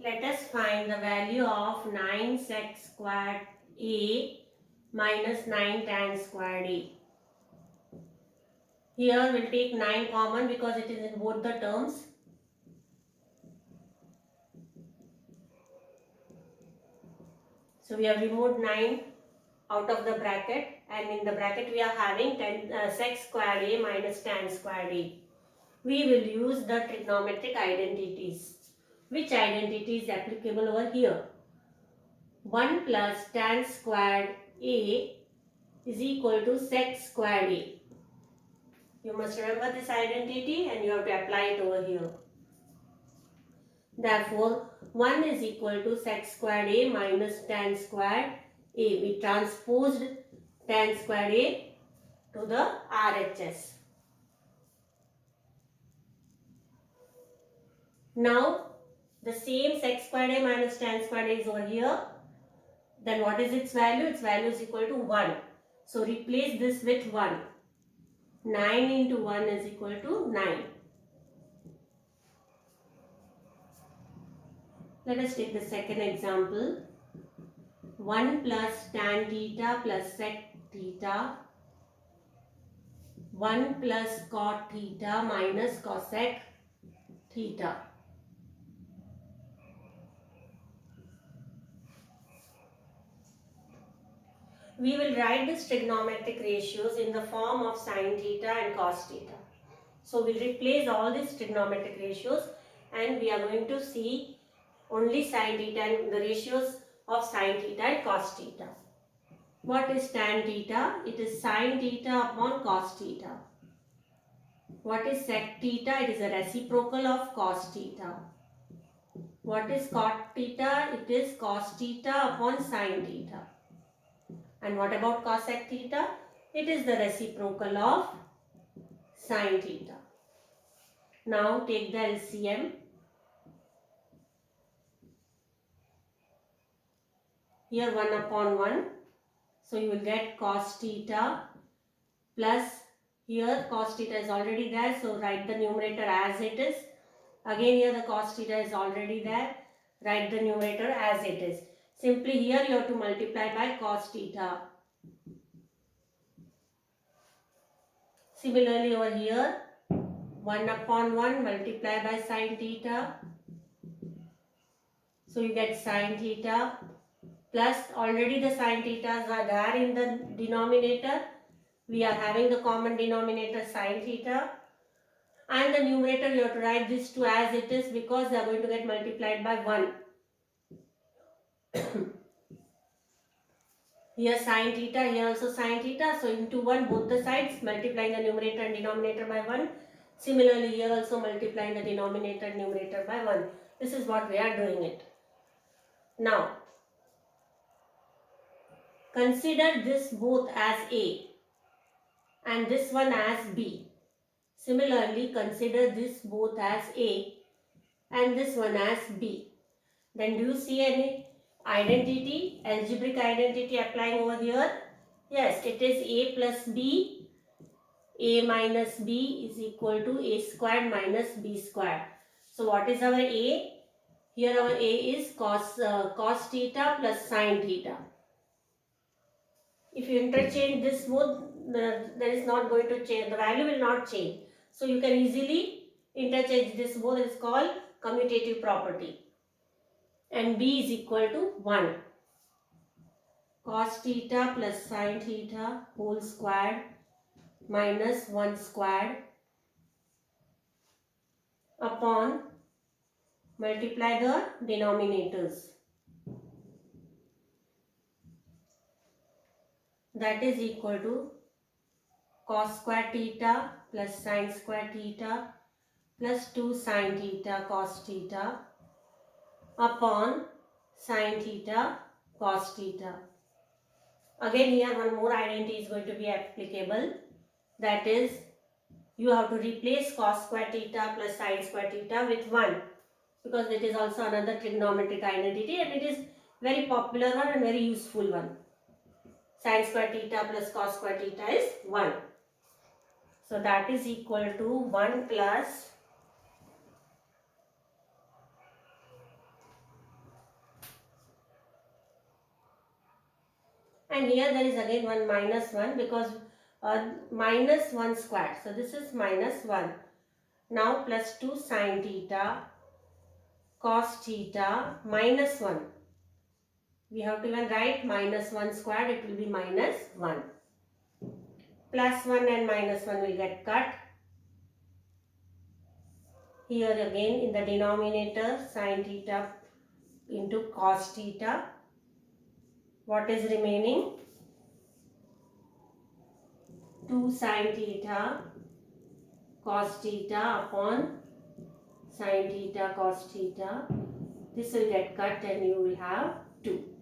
Let us find the value of 9 sec squared a minus 9 tan squared a. Here we'll take 9 common because it is in both the terms. So we have removed 9 out of the bracket, and in the bracket we are having 10 sec squared a minus tan squared a. We will use the trigonometric identities. Which identity is applicable over here? 1 plus tan squared a is equal to sec squared a. You must remember this identity and you have to apply it over here. Therefore, 1 is equal to sec squared a minus tan squared a. We transposed tan squared a to the RHS. Now, the same sec squared a minus tan squared a is over here. Then what is its value? Its value is equal to 1. So, replace this with 1. 9 into 1 is equal to 9. Let us take the second example. 1 plus tan theta plus sec theta. 1 plus cot theta minus cosec theta. We will write these trigonometric ratios in the form of sin theta and cos theta. So, we will replace all these trigonometric ratios and we are going to see only sin theta and the ratios of sin theta and cos theta. What is tan theta? It is sin theta upon cos theta. What is sec theta? It is a reciprocal of cos theta. What is cot theta? It is cos theta upon sin theta. And what about cosec theta? It is the reciprocal of sin theta. Now take the LCM. Here 1 upon 1. So you will get cos theta plus here cos theta is already there. So write the numerator as it is. Again here the cos theta is already there. Write the numerator as it is. Simply here you have to multiply by cos theta. Similarly over here 1 upon 1 multiply by sin theta. So you get sin theta plus already the sin thetas are there in the denominator. We are having the common denominator sin theta. And the numerator you have to write this two as it is because they are going to get multiplied by 1. Here sin theta, here also sin theta. So into 1 both the sides, multiplying the numerator and denominator by 1. Similarly here also multiplying the denominator and numerator by 1. This is what we are doing it. Now, consider this both as A and this one as B. Similarly, consider this both as A and this one as B. Then do you see any identity, algebraic identity applying over here? Yes, it is A plus B. A minus B is equal to A squared minus B squared. So what is our A? Here our A is cos theta plus sin theta. If you interchange this both, there is not going to change, the value will not change. So you can easily interchange this both. It is called commutative property. And B is equal to 1. Cos theta plus sin theta whole squared minus 1 squared upon multiply the denominators. That is equal to cos square theta plus sin square theta plus 2 sin theta cos theta upon sin theta cos theta. Again here one more identity is going to be applicable. That is, you have to replace cos square theta plus sin square theta with 1 because it is also another trigonometric identity and it is very popular one and very useful one. Sin square theta plus cos square theta is 1. So that is equal to 1 plus And here there is again one minus 1 because minus 1 squared. So this is minus 1. Now plus 2 sine theta cos theta minus 1. We have to even write minus 1 squared, it will be minus 1. Plus 1 and minus 1 will get cut. Here again in the denominator sine theta into cos theta. What is remaining? 2 sine theta cos theta upon sine theta cos theta. This will get cut and you will have 2.